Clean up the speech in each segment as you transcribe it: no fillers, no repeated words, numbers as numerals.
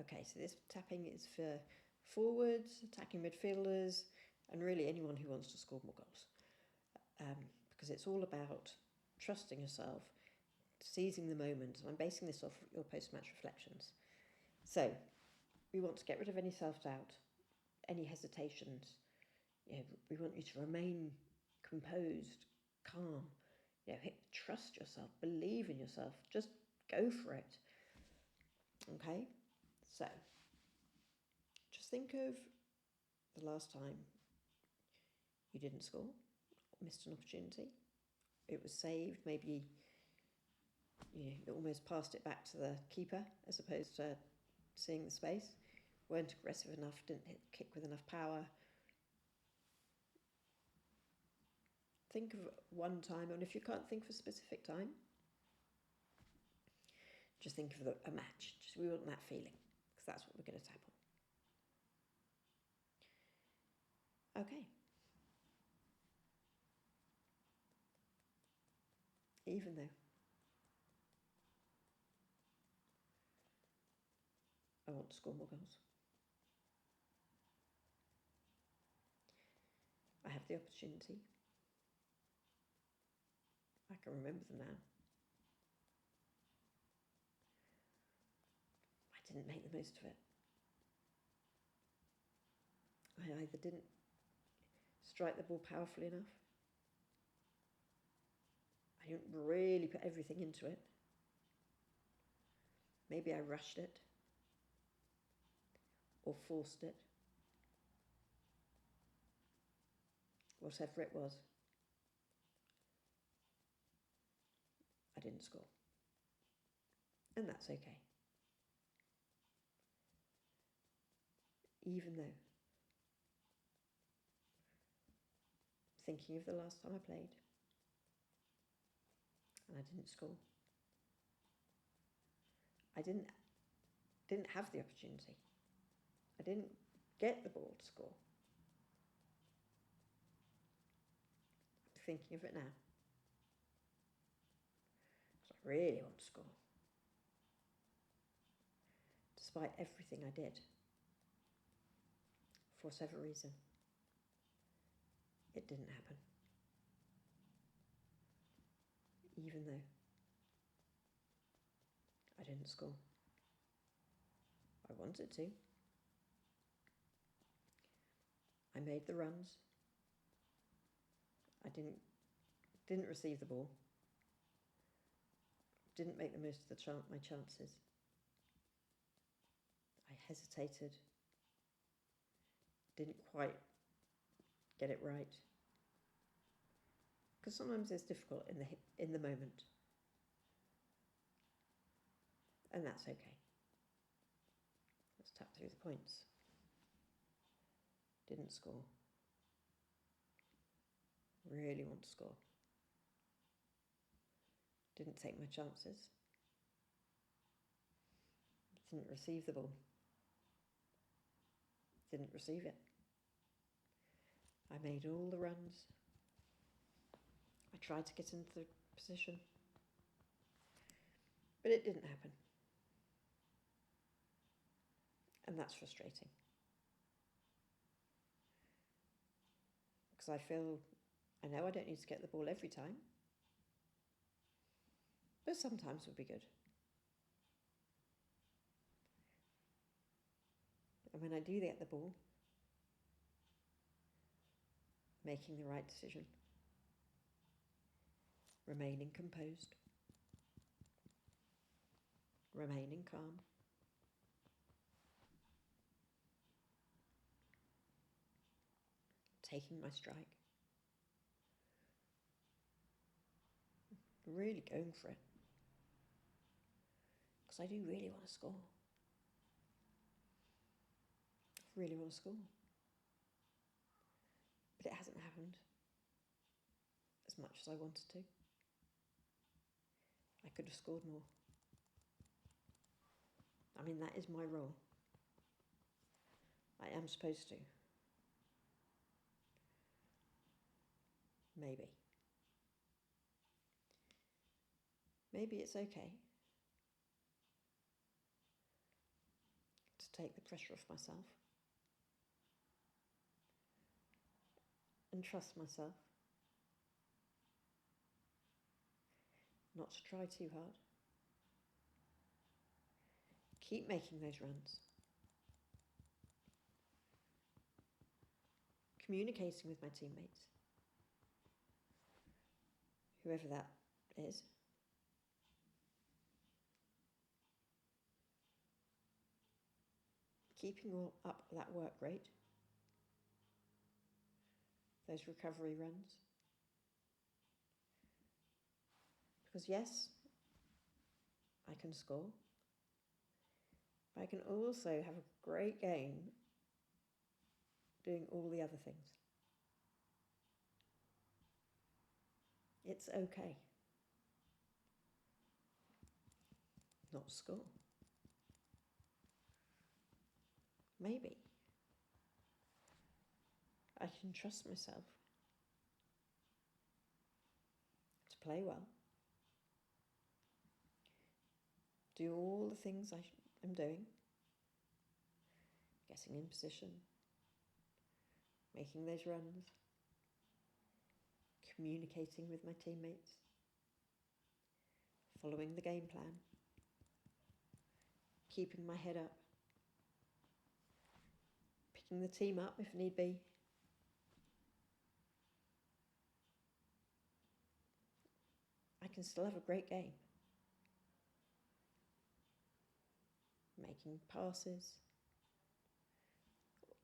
Okay, so this tapping is for forwards, attacking midfielders, and really anyone who wants to score more goals. Because it's all about trusting yourself, seizing the moment. And I'm basing this off your post-match reflections. So we want to get rid of any self-doubt, any hesitations. We want you to remain composed, calm. Trust yourself, believe in yourself, just go for it. Okay, so just think of the last time you didn't score, missed an opportunity. It was saved, maybe you almost passed it back to the keeper as opposed to seeing the space. Weren't aggressive enough, didn't hit the kick with enough power. Think of one time, and if you can't think of a specific time, just think of a match. We want that feeling, because that's what we're going to tap on. Okay. Even though I want to score more goals, I have the opportunity. I can remember them now. I didn't make the most of it. I either didn't strike the ball powerfully enough, I didn't really put everything into it. Maybe I rushed it or forced it. Whatever it was, I didn't score. And that's okay. Even though, thinking of the last time I played and I didn't score, I didn't have the opportunity. I didn't get the ball to score. I'm thinking of it now, because I really want to score. Despite everything I did, for whatever reason, it didn't happen. Even though I didn't score. I wanted to. I made the runs. I didn't receive the ball. Didn't make the most of my chances. I hesitated. Didn't quite get it right. Because sometimes it's difficult in the moment. And that's okay. Let's tap through the points. Didn't score. Really want to score. Didn't take my chances. Didn't receive the ball. Didn't receive it. I made all the runs. I tried to get into the position. But it didn't happen. And that's frustrating. Because I know I don't need to get the ball every time. But sometimes would be good. And when I do get the ball, making the right decision, remaining composed, remaining calm, taking my strike, really going for it. Because I do really want to score. I really want to score. But it hasn't happened as much as I wanted to. I could have scored more. I mean, that is my role. I am supposed to. Maybe. Maybe it's okay take the pressure off myself and trust myself, not to try too hard. Keep making those runs. Communicating with my teammates, whoever that is. Keeping up that work rate, those recovery runs. Because yes, I can score, but I can also have a great game doing all the other things. It's okay not to score. Maybe I can trust myself to play well, do all the things I'm doing, getting in position, making those runs, communicating with my teammates, following the game plan, keeping my head up, picking the team up if need be. I can still have a great game. Making passes,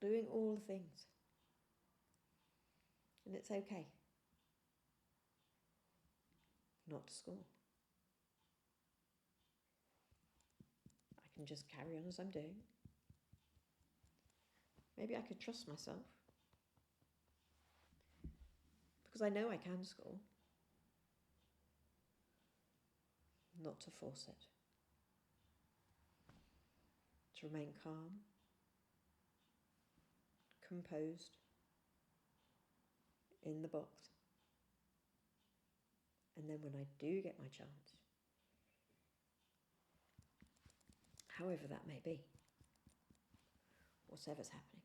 doing all the things. And it's okay not to score. I can just carry on as I'm doing. Maybe I could trust myself, because I know I can score. Not to force it. To remain calm, composed, in the box. And then when I do get my chance, however that may be, whatever's happening,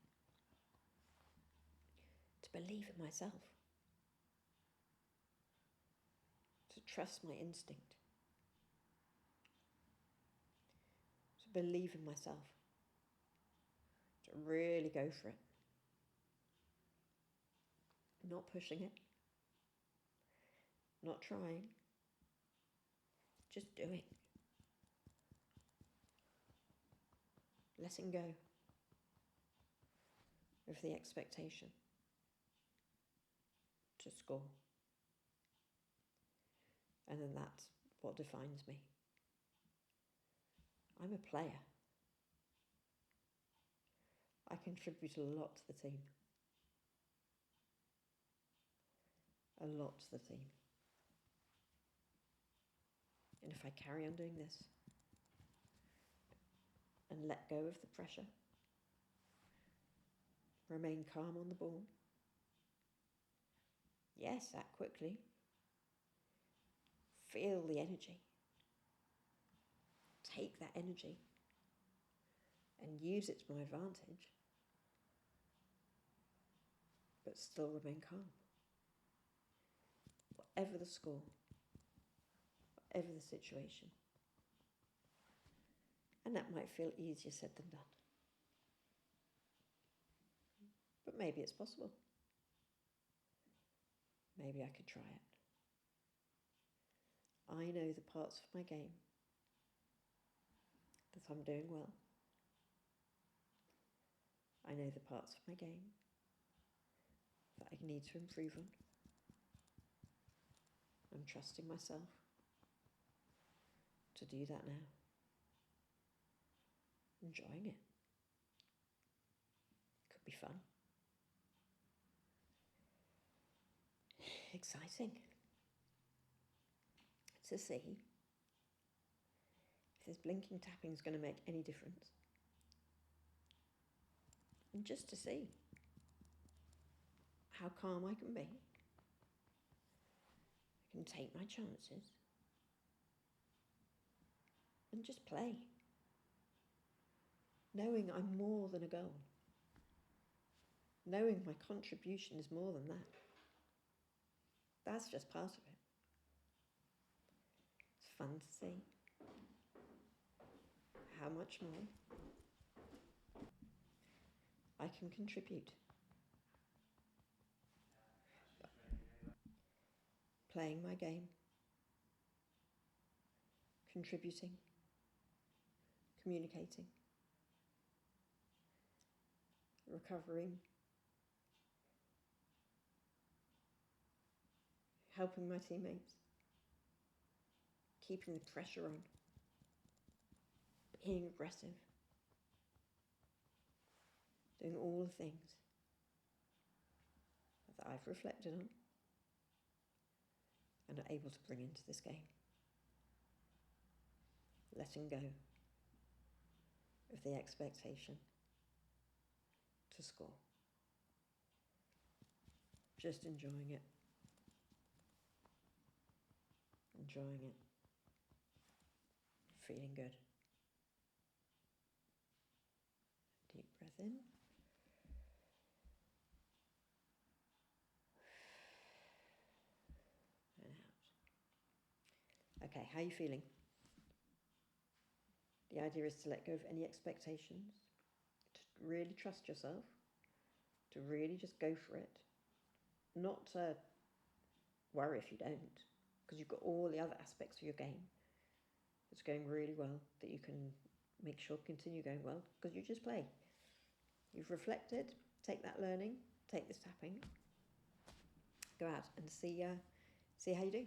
to believe in myself, to trust my instinct, to believe in myself, to really go for it, not pushing it, not trying, just doing, letting go of the expectation to score. And then that's what defines me. I'm a player. I contribute a lot to the team. A lot to the team. And if I carry on doing this and let go of the pressure, remain calm on the ball, yes, act quickly, feel the energy, take that energy and use it to my advantage, but still remain calm. Whatever the score, whatever the situation. And that might feel easier said than done. But maybe it's possible. Maybe I could try it. I know the parts of my game that I'm doing well. I know the parts of my game that I need to improve on. I'm trusting myself to do that now. Enjoying it. Could be fun. Exciting to see if this blinking tapping is going to make any difference. And just to see how calm I can be. I can take my chances and just play. knowing I'm more than a goal, knowing my contribution is more than that. That's just part of it. It's fun to see how much more I can contribute. Playing my game, contributing, communicating, recovering, helping my teammates, keeping the pressure on, being aggressive, doing all the things that I've reflected on and are able to bring into this game. Letting go of the expectation to score. Just enjoying it. Enjoying it. Feeling good. Deep breath in. And out. Okay, how are you feeling? The idea is to let go of any expectations, to really trust yourself, to really just go for it. Not to worry if you don't, because you've got all the other aspects of your game that's going really well, that you can make sure continue going well, because you just play. You've reflected, take that learning, take this tapping, go out and see how you do.